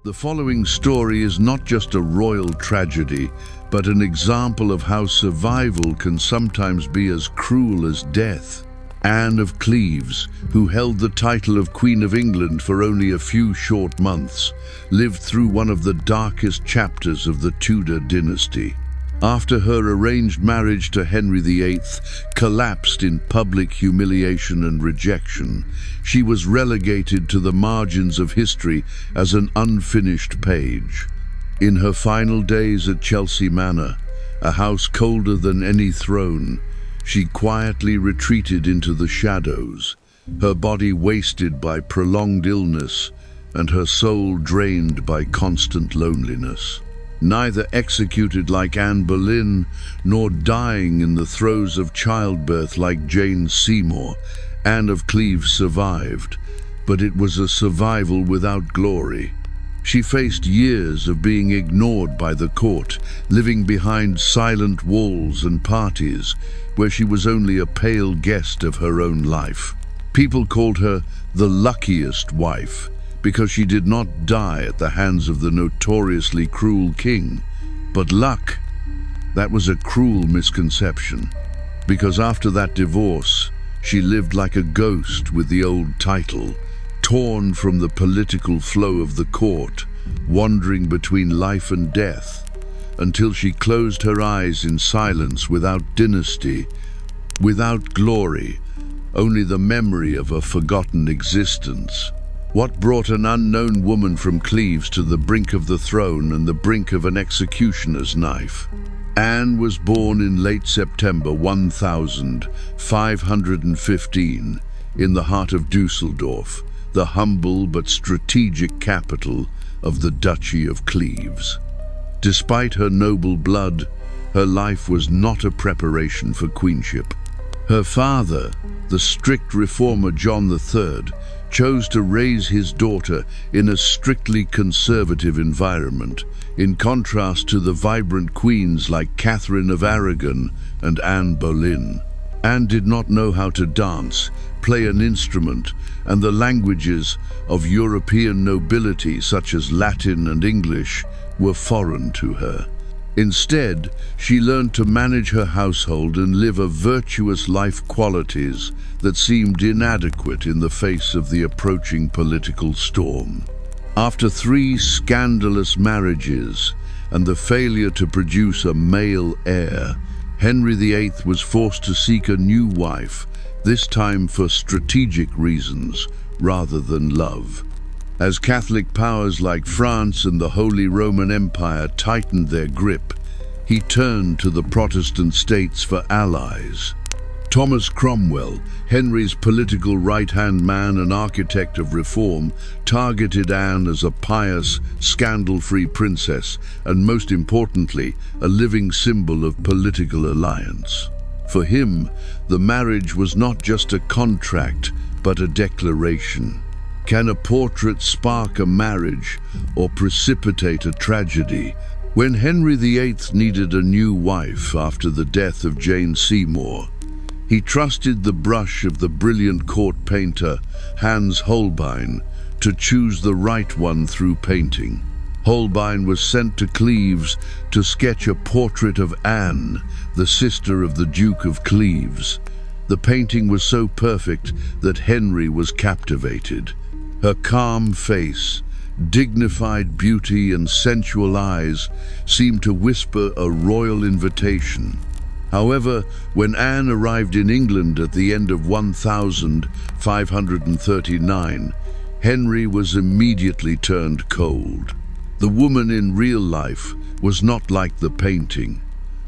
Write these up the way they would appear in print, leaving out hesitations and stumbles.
The following story is not just a royal tragedy, but an example of how survival can sometimes be as cruel as death. Anne of Cleves, who held the title of Queen of England for only a few short months, lived through one of the darkest chapters of the Tudor dynasty. After her arranged marriage to Henry VIII collapsed in public humiliation and rejection, she was relegated to the margins of history as an unfinished page. In her final days at Chelsea Manor, a house colder than any throne, she quietly retreated into the shadows, her body wasted by prolonged illness and her soul drained by constant loneliness. Neither executed like Anne Boleyn, nor dying in the throes of childbirth like Jane Seymour, Anne of Cleves survived, but it was a survival without glory. She faced years of being ignored by the court, living behind silent walls and parties, where she was only a pale guest of her own life. People called her the luckiest wife, because she did not die at the hands of the notoriously cruel king. But luck, that was a cruel misconception, because after that divorce, she lived like a ghost with the old title, torn from the political flow of the court, wandering between life and death, until she closed her eyes in silence, without dynasty, without glory, only the memory of a forgotten existence. What brought an unknown woman from Cleves to the brink of the throne and the brink of an executioner's knife? Anne was born in late September 1515 in the heart of Dusseldorf, the humble but strategic capital of the Duchy of Cleves. Despite her noble blood, her life was not a preparation for queenship. Her father, the strict reformer John III, chose to raise his daughter in a strictly conservative environment, in contrast to the vibrant queens like Catherine of Aragon and Anne Boleyn. Anne did not know how to dance, play an instrument, and the languages of European nobility such as Latin and English were foreign to her. Instead, she learned to manage her household and live a virtuous life, qualities that seemed inadequate in the face of the approaching political storm. After 3 scandalous marriages and the failure to produce a male heir, Henry VIII was forced to seek a new wife, this time for strategic reasons rather than love. As Catholic powers like France and the Holy Roman Empire tightened their grip, he turned to the Protestant states for allies. Thomas Cromwell, Henry's political right-hand man and architect of reform, targeted Anne as a pious, scandal-free princess and, most importantly, a living symbol of political alliance. For him, the marriage was not just a contract, but a declaration. Can a portrait spark a marriage or precipitate a tragedy? When Henry VIII needed a new wife after the death of Jane Seymour, he trusted the brush of the brilliant court painter Hans Holbein to choose the right one through painting. Holbein was sent to Cleves to sketch a portrait of Anne, the sister of the Duke of Cleves. The painting was so perfect that Henry was captivated. Her calm face, dignified beauty and sensual eyes seemed to whisper a royal invitation. However, when Anne arrived in England at the end of 1539, Henry was immediately turned cold. The woman in real life was not like the painting.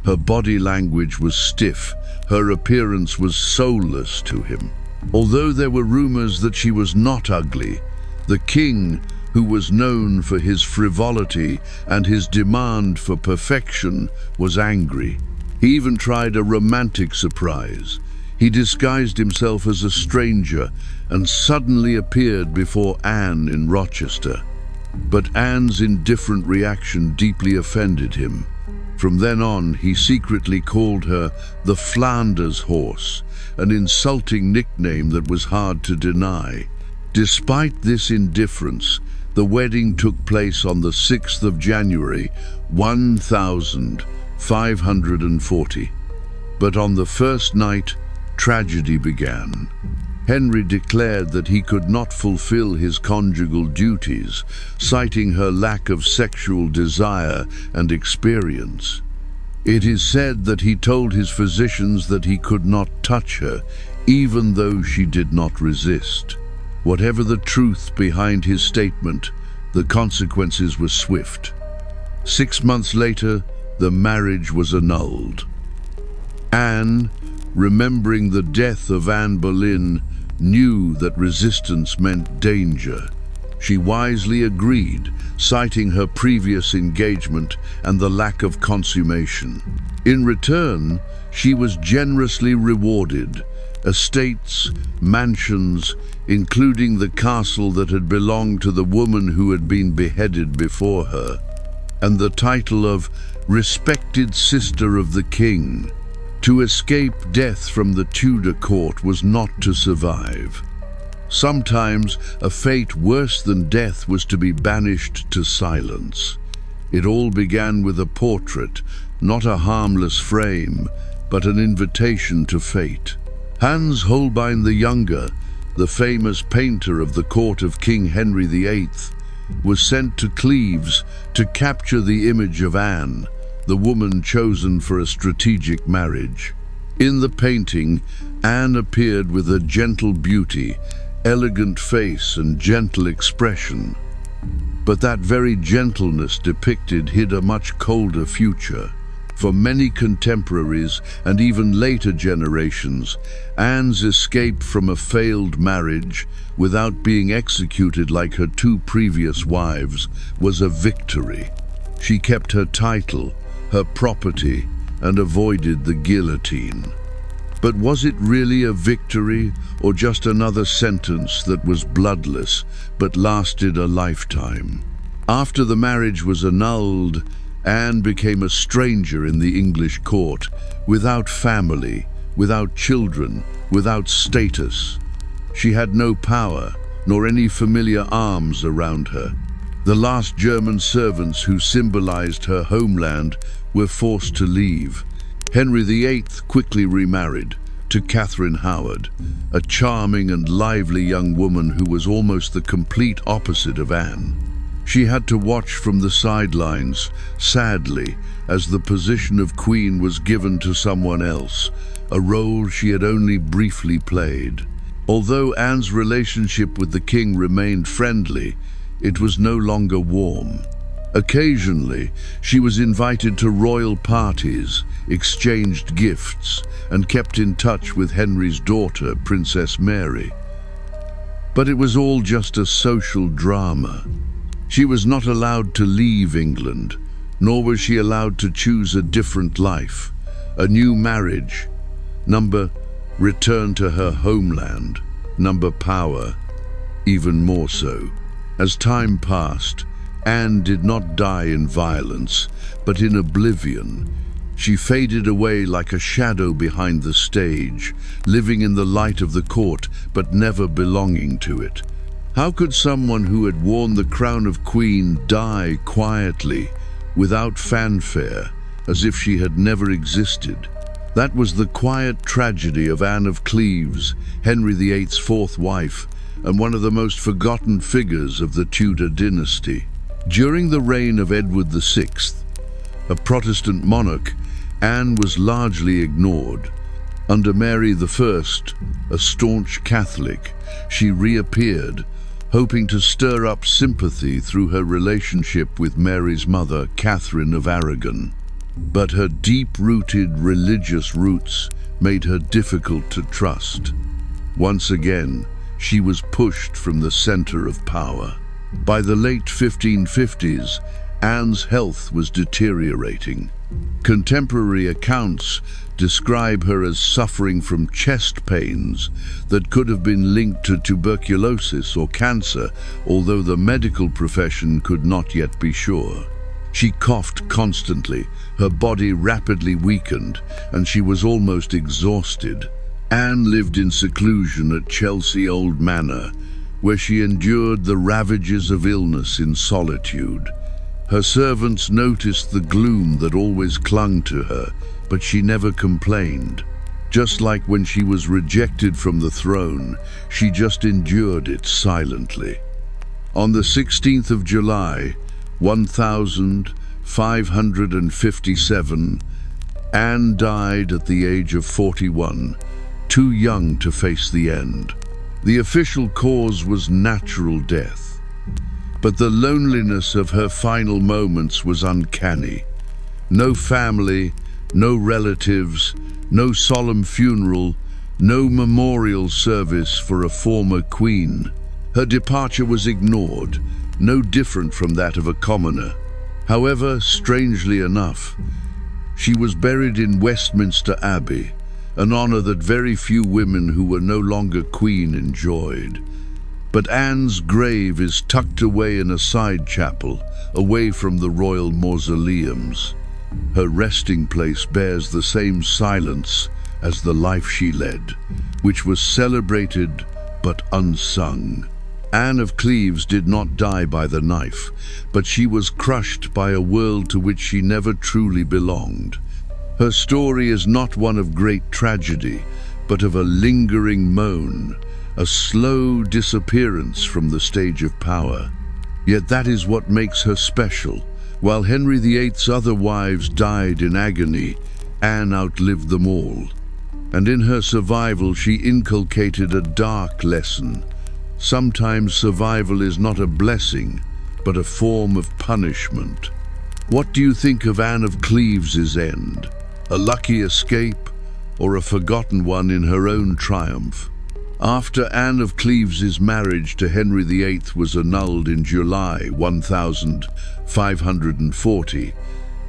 Her body language was stiff, her appearance was soulless to him. Although there were rumors that she was not ugly, the king, who was known for his frivolity and his demand for perfection, was angry. He even tried a romantic surprise. He disguised himself as a stranger and suddenly appeared before Anne in Rochester. But Anne's indifferent reaction deeply offended him. From then on, he secretly called her the Flanders horse, an insulting nickname that was hard to deny. Despite this indifference, The wedding took place on the 6th of January, 1540. But on the first night, tragedy began. Henry declared that he could not fulfill his conjugal duties, citing her lack of sexual desire and experience. It is said that he told his physicians that he could not touch her, even though she did not resist. Whatever the truth behind his statement, the consequences were swift. 6 months later, the marriage was annulled. Anne, remembering the death of Anne Boleyn, knew that resistance meant danger. She wisely agreed, citing her previous engagement and the lack of consummation. In return, she was generously rewarded. Estates, mansions, including the castle that had belonged to the woman who had been beheaded before her, and the title of respected sister of the king. To escape death from the Tudor court was not to survive. Sometimes a fate worse than death was to be banished to silence. It all began with a portrait, not a harmless frame, but an invitation to fate. Hans Holbein the Younger, the famous painter of the court of King Henry VIII, was sent to Cleves to capture the image of Anne, the woman chosen for a strategic marriage. In the painting, Anne appeared with a gentle beauty, elegant face and gentle expression. But that very gentleness depicted hid a much colder future. For many contemporaries and even later generations, Anne's escape from a failed marriage without being executed like her 2 previous wives was a victory. She kept her title, her property, and avoided the guillotine. But was it really a victory, or just another sentence that was bloodless but lasted a lifetime? After the marriage was annulled, Anne became a stranger in the English court, without family, without children, without status. She had no power, nor any familiar arms around her. The last German servants who symbolized her homeland were forced to leave. Henry VIII quickly remarried to Catherine Howard, a charming and lively young woman who was almost the complete opposite of Anne. She had to watch from the sidelines, sadly, as the position of queen was given to someone else, a role she had only briefly played. Although Anne's relationship with the king remained friendly, it was no longer warm. Occasionally, she was invited to royal parties, exchanged gifts, and kept in touch with Henry's daughter, Princess Mary. But it was all just a social drama. She was not allowed to leave England, nor was she allowed to choose a different life, a new marriage. Return to her homeland. Power, even more so. As time passed, Anne did not die in violence, but in oblivion. She faded away like a shadow behind the stage, living in the light of the court, but never belonging to it. How could someone who had worn the crown of queen die quietly, without fanfare, as if she had never existed? That was the quiet tragedy of Anne of Cleves, Henry VIII's 4th wife, and one of the most forgotten figures of the Tudor dynasty. During the reign of Edward VI, a Protestant monarch, Anne was largely ignored. Under Mary I, a staunch Catholic, she reappeared, hoping to stir up sympathy through her relationship with Mary's mother, Catherine of Aragon. But her deep-rooted religious roots made her difficult to trust. Once again, she was pushed from the center of power. By the late 1550s, Anne's health was deteriorating. Contemporary accounts describe her as suffering from chest pains that could have been linked to tuberculosis or cancer, although the medical profession could not yet be sure. She coughed constantly, her body rapidly weakened, and she was almost exhausted. Anne lived in seclusion at Chelsea Old Manor, where she endured the ravages of illness in solitude. Her servants noticed the gloom that always clung to her, but she never complained. Just like when she was rejected from the throne, she just endured it silently. On the 16th of July, 1557, Anne died at the age of 41, too young to face the end. The official cause was natural death, but the loneliness of her final moments was uncanny. No family, no relatives, no solemn funeral, no memorial service for a former queen. Her departure was ignored, no different from that of a commoner. However, strangely enough, she was buried in Westminster Abbey, an honor that very few women who were no longer queen enjoyed. But Anne's grave is tucked away in a side chapel, away from the royal mausoleums. Her resting place bears the same silence as the life she led, which was celebrated but unsung. Anne of Cleves did not die by the knife, but she was crushed by a world to which she never truly belonged. Her story is not one of great tragedy, but of a lingering moan, a slow disappearance from the stage of power. Yet that is what makes her special. While Henry VIII's other wives died in agony, Anne outlived them all. And in her survival, she inculcated a dark lesson. Sometimes survival is not a blessing, but a form of punishment. What do you think of Anne of Cleves' end? A lucky escape, or a forgotten one in her own triumph? After Anne of Cleves' marriage to Henry VIII was annulled in July 1540,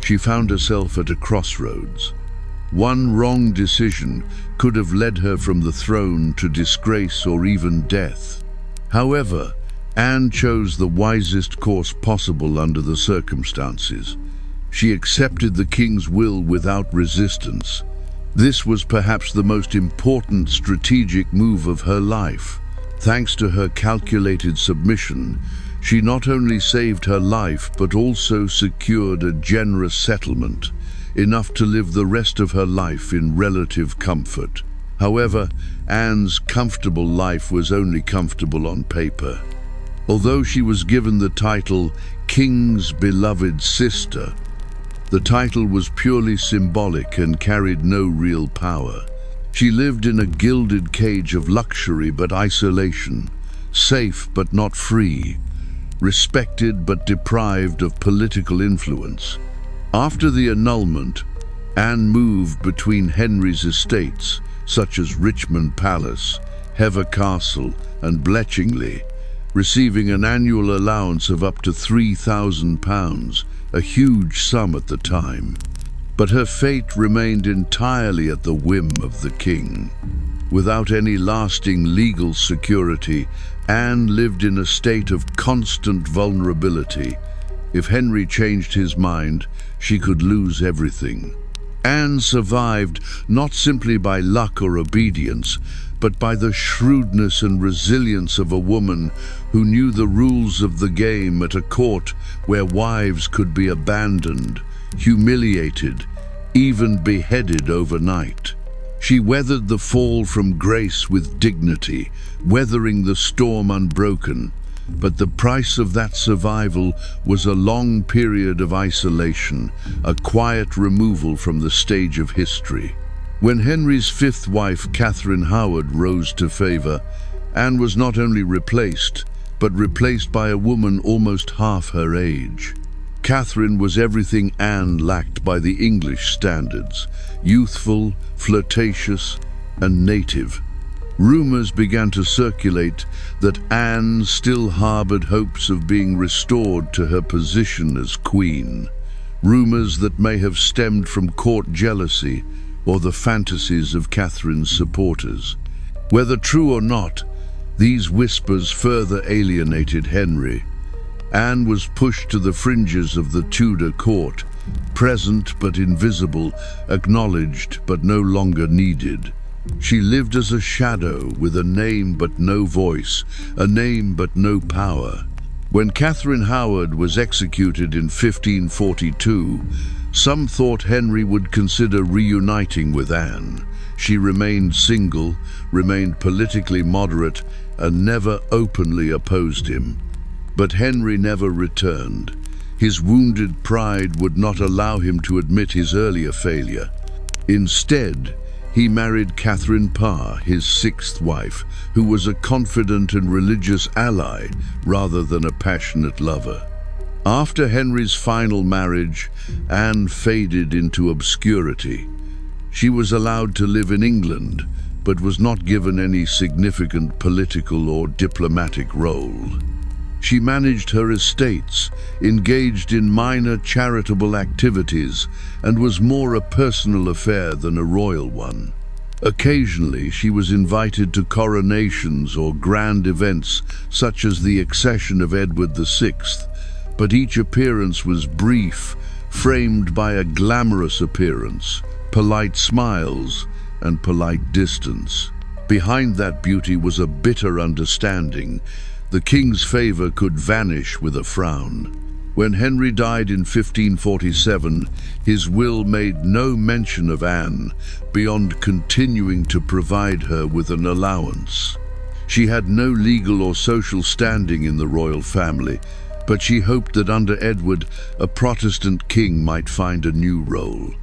she found herself at a crossroads. One wrong decision could have led her from the throne to disgrace or even death. However, Anne chose the wisest course possible under the circumstances. She accepted the king's will without resistance. This was perhaps the most important strategic move of her life. Thanks to her calculated submission, she not only saved her life but also secured a generous settlement, enough to live the rest of her life in relative comfort. However, Anne's comfortable life was only comfortable on paper. Although she was given the title King's Beloved Sister, the title was purely symbolic and carried no real power. She lived in a gilded cage of luxury but isolation, safe but not free, respected but deprived of political influence. After the annulment, Anne moved between Henry's estates, such as Richmond Palace, Hever Castle, and Bletchingley, receiving an annual allowance of up to £3,000, a huge sum at the time. But her fate remained entirely at the whim of the king. Without any lasting legal security, Anne lived in a state of constant vulnerability. If Henry changed his mind, she could lose everything. Anne survived not simply by luck or obedience, but by the shrewdness and resilience of a woman who knew the rules of the game at a court where wives could be abandoned, humiliated, even beheaded overnight. She weathered the fall from grace with dignity, weathering the storm unbroken. But the price of that survival was a long period of isolation, a quiet removal from the stage of history. When Henry's fifth wife, Catherine Howard, rose to favor, Anne was not only replaced, but replaced by a woman almost half her age. Catherine was everything Anne lacked by the English standards: youthful, flirtatious, and native. Rumors began to circulate that Anne still harbored hopes of being restored to her position as queen. Rumors that may have stemmed from court jealousy or the fantasies of Catherine's supporters. Whether true or not, these whispers further alienated Henry. Anne was pushed to the fringes of the Tudor court, present but invisible, acknowledged but no longer needed. She lived as a shadow with a name but no voice, a name but no power. When Catherine Howard was executed in 1542, some thought Henry would consider reuniting with Anne. She remained single, remained politically moderate, and never openly opposed him. But Henry never returned. His wounded pride would not allow him to admit his earlier failure. Instead, he married Catherine Parr, his sixth wife, who was a confident and religious ally rather than a passionate lover. After Henry's final marriage, Anne faded into obscurity. She was allowed to live in England, but was not given any significant political or diplomatic role. She managed her estates, engaged in minor charitable activities, and was more a personal affair than a royal one. Occasionally, she was invited to coronations or grand events, such as the accession of Edward VI, but each appearance was brief, framed by a glamorous appearance, polite smiles, and polite distance. Behind that beauty was a bitter understanding. The king's favor could vanish with a frown. When Henry died in 1547, his will made no mention of Anne, beyond continuing to provide her with an allowance. She had no legal or social standing in the royal family, but she hoped that under Edward, a Protestant king might find a new role.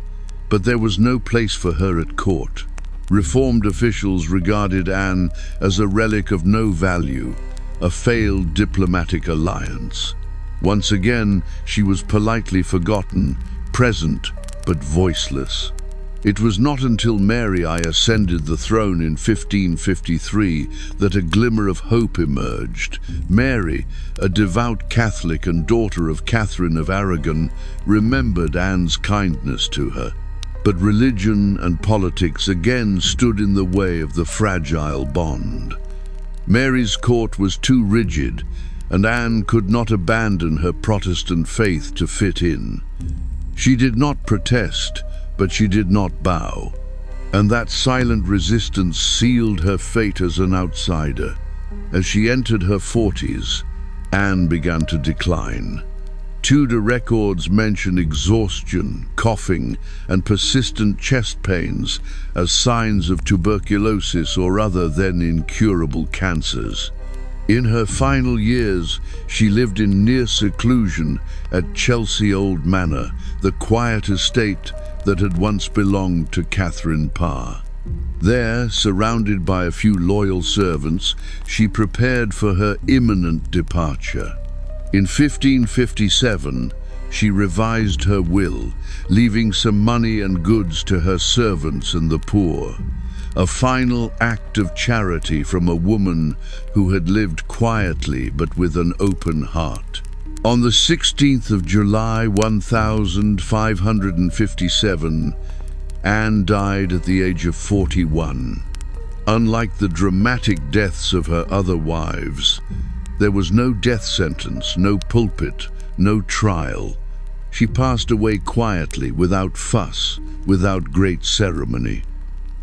But there was no place for her at court. Reformed officials regarded Anne as a relic of no value, a failed diplomatic alliance. Once again, she was politely forgotten, present but voiceless. It was not until Mary I ascended the throne in 1553 that a glimmer of hope emerged. Mary, a devout Catholic and daughter of Catherine of Aragon, remembered Anne's kindness to her. But religion and politics again stood in the way of the fragile bond. Mary's court was too rigid, and Anne could not abandon her Protestant faith to fit in. She did not protest, but she did not bow, and that silent resistance sealed her fate as an outsider. As she entered her 40s, Anne began to decline. Tudor records mention exhaustion, coughing, and persistent chest pains as signs of tuberculosis or other then incurable cancers. In her final years, she lived in near seclusion at Chelsea Old Manor, the quiet estate that had once belonged to Catherine Parr. There, surrounded by a few loyal servants, she prepared for her imminent departure. In 1557, she revised her will, leaving some money and goods to her servants and the poor. A final act of charity from a woman who had lived quietly but with an open heart. On the 16th of July 1557, Anne died at the age of 41. Unlike the dramatic deaths of her other wives, there was no death sentence, no pulpit, no trial. She passed away quietly, without fuss, without great ceremony.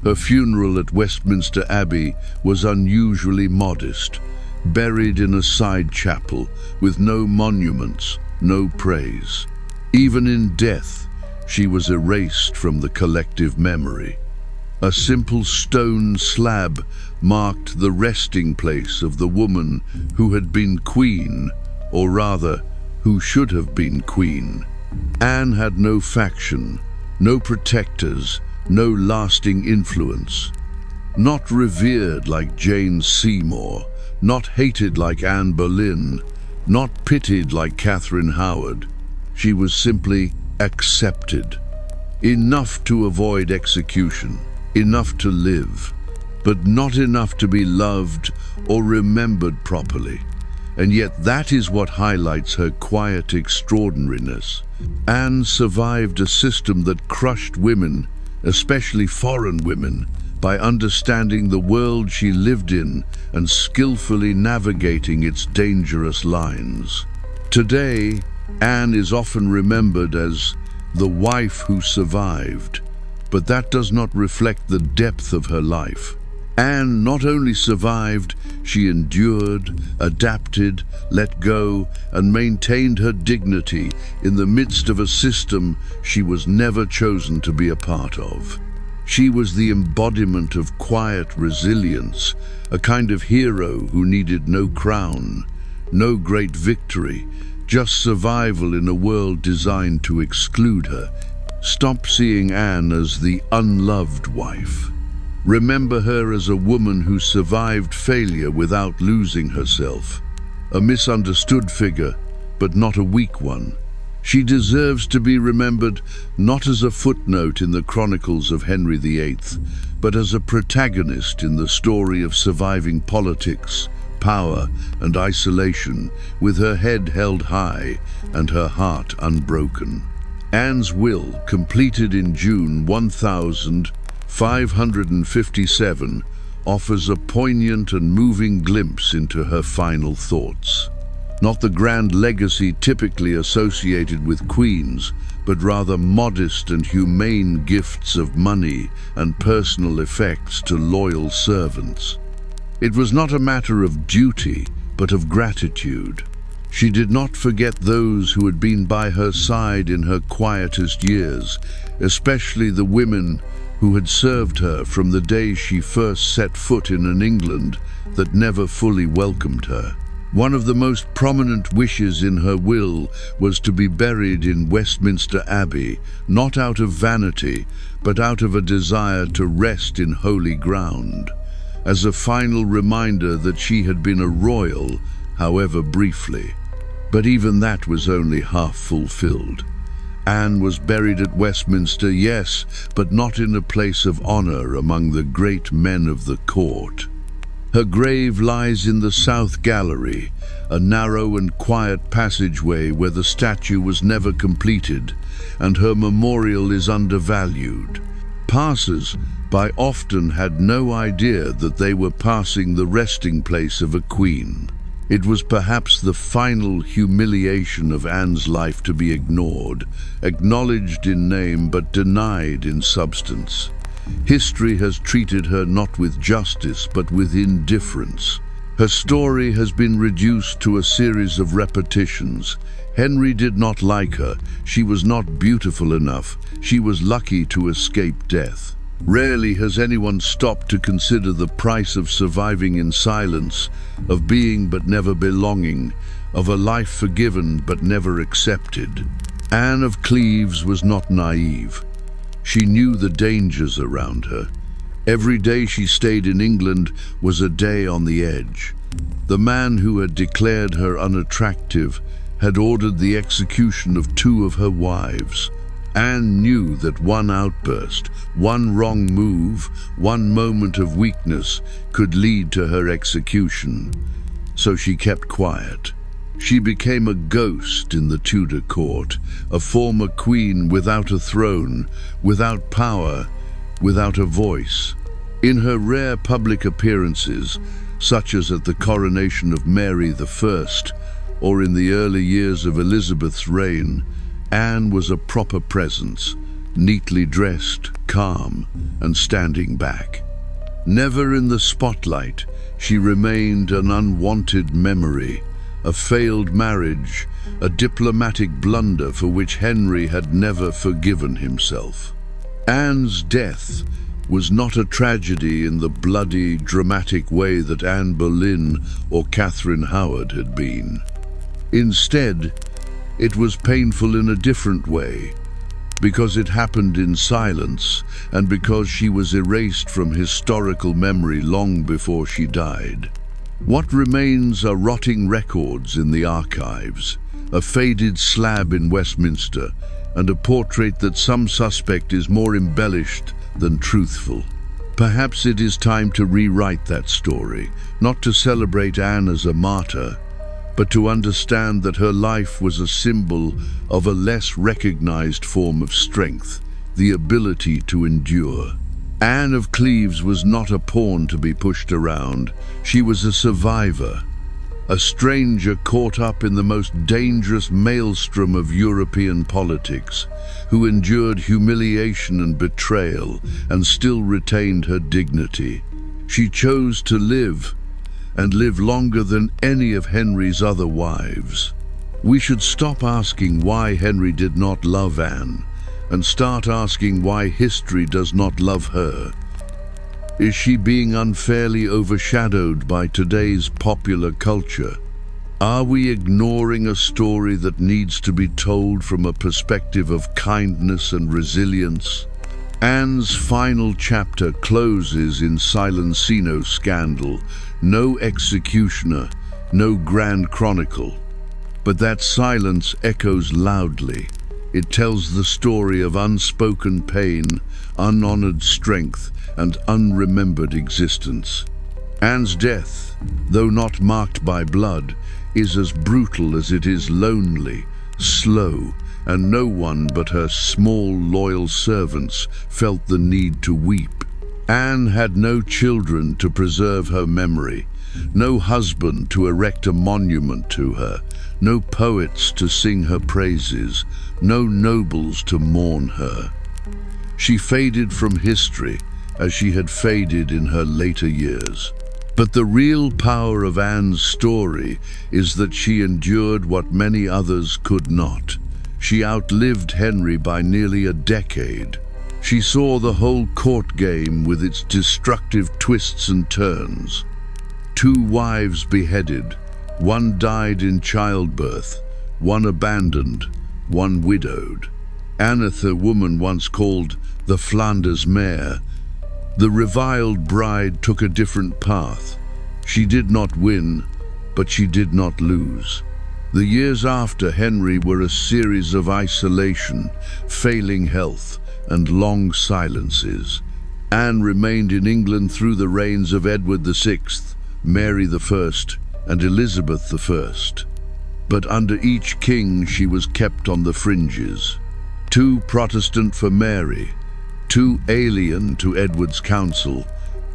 Her funeral at Westminster Abbey was unusually modest, buried in a side chapel, with no monuments, no praise. Even in death, she was erased from the collective memory. A simple stone slab marked the resting place of the woman who had been queen, or rather, who should have been queen. Anne had no faction, no protectors, no lasting influence. Not revered like Jane Seymour, not hated like Anne Boleyn, not pitied like Catherine Howard. She was simply accepted. Enough to avoid execution, enough to live, but not enough to be loved or remembered properly. And yet that is what highlights her quiet extraordinariness. Anne survived a system that crushed women, especially foreign women, by understanding the world she lived in and skillfully navigating its dangerous lines. Today, Anne is often remembered as the wife who survived, but that does not reflect the depth of her life. Anne not only survived, she endured, adapted, let go, and maintained her dignity in the midst of a system she was never chosen to be a part of. She was the embodiment of quiet resilience, a kind of hero who needed no crown, no great victory, just survival in a world designed to exclude her. Stop seeing Anne as the unloved wife. Remember her as a woman who survived failure without losing herself. A misunderstood figure, but not a weak one. She deserves to be remembered not as a footnote in the chronicles of Henry VIII, but as a protagonist in the story of surviving politics, power, and isolation, with her head held high and her heart unbroken. Anne's will, completed in June 1557, offers a poignant and moving glimpse into her final thoughts. Not the grand legacy typically associated with queens, but rather modest and humane gifts of money and personal effects to loyal servants. It was not a matter of duty, but of gratitude. She did not forget those who had been by her side in her quietest years, especially the women who had served her from the day she first set foot in an England that never fully welcomed her. One of the most prominent wishes in her will was to be buried in Westminster Abbey, not out of vanity, but out of a desire to rest in holy ground, as a final reminder that she had been a royal, however briefly. But even that was only half fulfilled. Anne was buried at Westminster, yes, but not in a place of honor among the great men of the court. Her grave lies in the South Gallery, a narrow and quiet passageway where the statue was never completed, and her memorial is undervalued. Passers-by often had no idea that they were passing the resting place of a queen. It was perhaps the final humiliation of Anne's life to be ignored, acknowledged in name but denied in substance. History has treated her not with justice but with indifference. Her story has been reduced to a series of repetitions. Henry did not like her. She was not beautiful enough. She was lucky to escape death. Rarely has anyone stopped to consider the price of surviving in silence, of being but never belonging, of a life forgiven but never accepted. Anne of Cleves was not naive. She knew the dangers around her. Every day she stayed in England was a day on the edge. The man who had declared her unattractive had ordered the execution of 2 of her wives. Anne knew that one outburst, one wrong move, one moment of weakness could lead to her execution. So she kept quiet. She became a ghost in the Tudor court, a former queen without a throne, without power, without a voice. In her rare public appearances, such as at the coronation of Mary I, or in the early years of Elizabeth's reign, Anne was a proper presence, neatly dressed, calm, and standing back. Never in the spotlight, she remained an unwanted memory, a failed marriage, a diplomatic blunder for which Henry had never forgiven himself. Anne's death was not a tragedy in the bloody, dramatic way that Anne Boleyn or Catherine Howard had been. Instead, it was painful in a different way, because it happened in silence and because she was erased from historical memory long before she died. What remains are rotting records in the archives, a faded slab in Westminster, and a portrait that some suspect is more embellished than truthful. Perhaps it is time to rewrite that story, not to celebrate Anne as a martyr, but to understand that her life was a symbol of a less recognized form of strength, the ability to endure. Anne of Cleves was not a pawn to be pushed around. She was a survivor, a stranger caught up in the most dangerous maelstrom of European politics, who endured humiliation and betrayal and still retained her dignity. She chose to live, and live longer than any of Henry's other wives. We should stop asking why Henry did not love Anne, and start asking why history does not love her. Is she being unfairly overshadowed by today's popular culture? Are we ignoring a story that needs to be told from a perspective of kindness and resilience? Anne's final chapter closes in Silencino scandal, no executioner, no grand chronicle. But that silence echoes loudly. It tells the story of unspoken pain, unhonored strength, and unremembered existence. Anne's death, though not marked by blood, is as brutal as it is lonely, slow, and no one but her small, loyal servants felt the need to weep. Anne had no children to preserve her memory, no husband to erect a monument to her, no poets to sing her praises, no nobles to mourn her. She faded from history as she had faded in her later years. But the real power of Anne's story is that she endured what many others could not. She outlived Henry by nearly a decade. She saw the whole court game with its destructive twists and turns. 2 wives beheaded, 1 died in childbirth, 1 abandoned, 1 widowed. Aneth, a woman once called the Flanders mare, the reviled bride, took a different path. She did not win, but she did not lose. The years after Henry were a series of isolation, failing health, and long silences. Anne remained in England through the reigns of Edward VI, Mary I, and Elizabeth I. But under each king she was kept on the fringes. Too Protestant for Mary, too alien to Edward's council,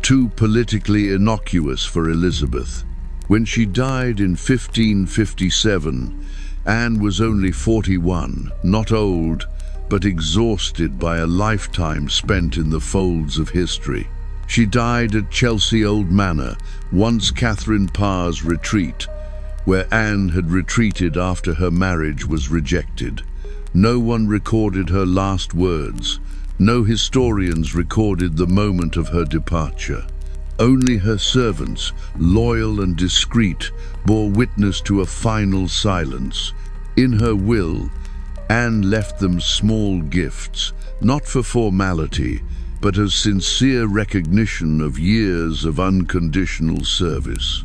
too politically innocuous for Elizabeth. When she died in 1557, Anne was only 41, not old, but exhausted by a lifetime spent in the folds of history. She died at Chelsea Old Manor, once Catherine Parr's retreat, where Anne had retreated after her marriage was rejected. No one recorded her last words. No historians recorded the moment of her departure. Only her servants, loyal and discreet, bore witness to a final silence. In her will, Anne left them small gifts, not for formality, but as sincere recognition of years of unconditional service.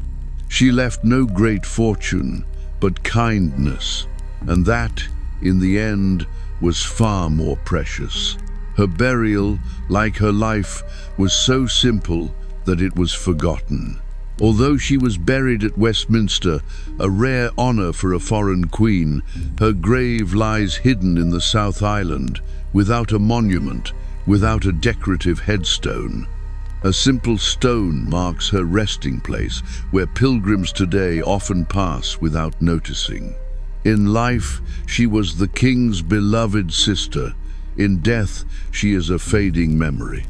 She left no great fortune, but kindness, and that, in the end, was far more precious. Her burial, like her life, was so simple that it was forgotten. Although she was buried at Westminster, a rare honor for a foreign queen, her grave lies hidden in the South Island, without a monument, without a decorative headstone. A simple stone marks her resting place, where pilgrims today often pass without noticing. In life, she was the king's beloved sister. In death, she is a fading memory.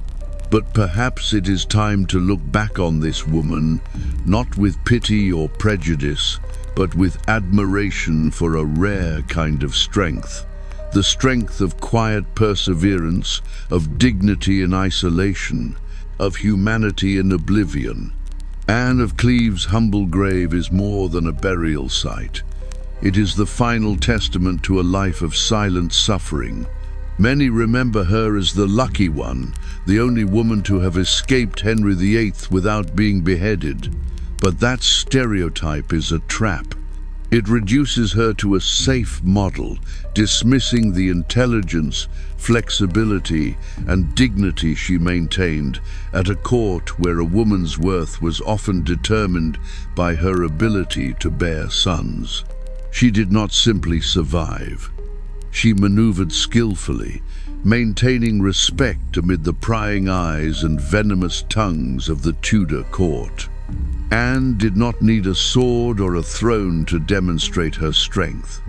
But perhaps it is time to look back on this woman, not with pity or prejudice, but with admiration for a rare kind of strength. The strength of quiet perseverance, of dignity in isolation, of humanity in oblivion. Anne of Cleves' humble grave is more than a burial site. It is the final testament to a life of silent suffering. Many remember her as the lucky one, the only woman to have escaped Henry VIII without being beheaded. But that stereotype is a trap. It reduces her to a safe model, dismissing the intelligence, flexibility, and dignity she maintained at a court where a woman's worth was often determined by her ability to bear sons. She did not simply survive. She maneuvered skillfully, maintaining respect amid the prying eyes and venomous tongues of the Tudor court. Anne did not need a sword or a throne to demonstrate her strength.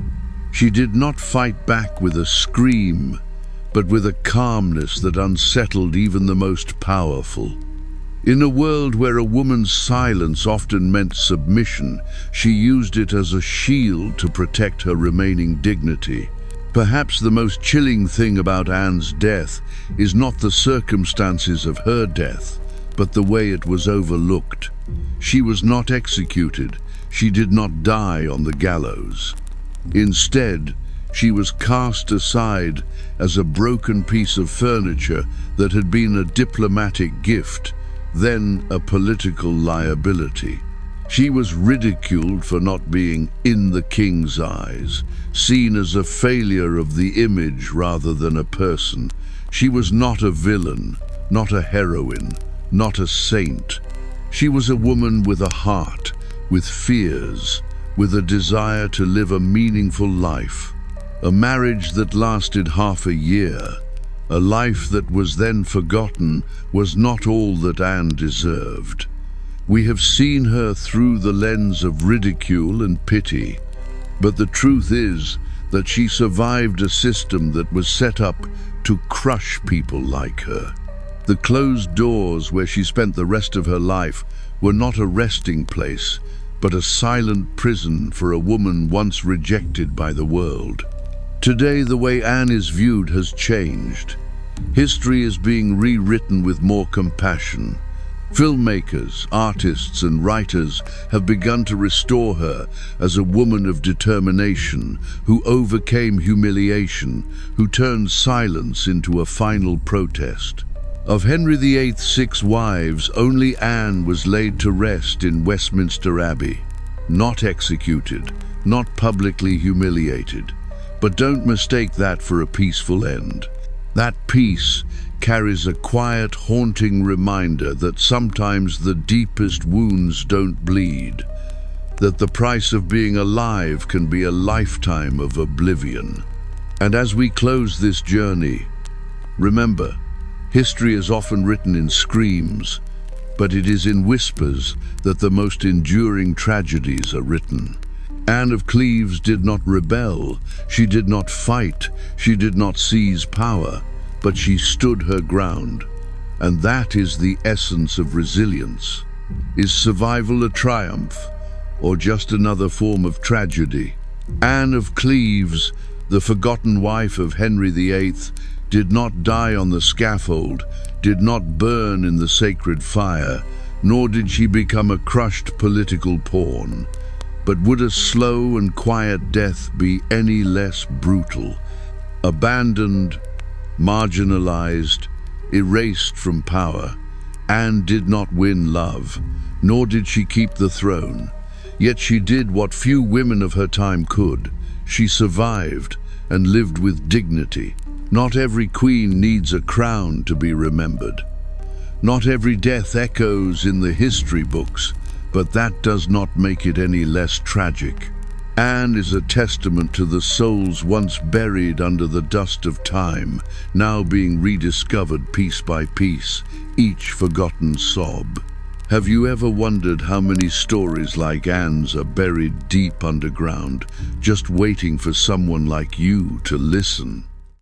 She did not fight back with a scream, but with a calmness that unsettled even the most powerful. In a world where a woman's silence often meant submission, she used it as a shield to protect her remaining dignity. Perhaps the most chilling thing about Anne's death is not the circumstances of her death, but the way it was overlooked. She was not executed. She did not die on the gallows. Instead, she was cast aside as a broken piece of furniture that had been a diplomatic gift, then a political liability. She was ridiculed for not being in the king's eyes, seen as a failure of the image rather than a person. She was not a villain, not a heroine, not a saint. She was a woman with a heart, with fears, with a desire to live a meaningful life. A marriage that lasted half a year, a life that was then forgotten, was not all that Anne deserved. We have seen her through the lens of ridicule and pity, but the truth is that she survived a system that was set up to crush people like her. The closed doors where she spent the rest of her life were not a resting place, but a silent prison for a woman once rejected by the world. Today, the way Anne is viewed has changed. History is being rewritten with more compassion. Filmmakers, artists, and writers have begun to restore her as a woman of determination who overcame humiliation, who turned silence into a final protest. Of Henry VIII's 6 wives, only Anne was laid to rest in Westminster Abbey. Not executed, not publicly humiliated. But don't mistake that for a peaceful end. That peace carries a quiet, haunting reminder that sometimes the deepest wounds don't bleed, that the price of being alive can be a lifetime of oblivion. And as we close this journey, remember, history is often written in screams, but it is in whispers that the most enduring tragedies are written. Anne of Cleves did not rebel, she did not fight, she did not seize power, but she stood her ground. And that is the essence of resilience. Is survival a triumph, or just another form of tragedy? Anne of Cleves, the forgotten wife of Henry VIII, did not die on the scaffold, did not burn in the sacred fire, nor did she become a crushed political pawn. But would a slow and quiet death be any less brutal? Abandoned, marginalized, erased from power, Anne did not win love, nor did she keep the throne. Yet she did what few women of her time could. She survived and lived with dignity. Not every queen needs a crown to be remembered. Not every death echoes in the history books, but that does not make it any less tragic. Anne is a testament to the souls once buried under the dust of time, now being rediscovered piece by piece, each forgotten sob. Have you ever wondered how many stories like Anne's are buried deep underground, just waiting for someone like you to listen?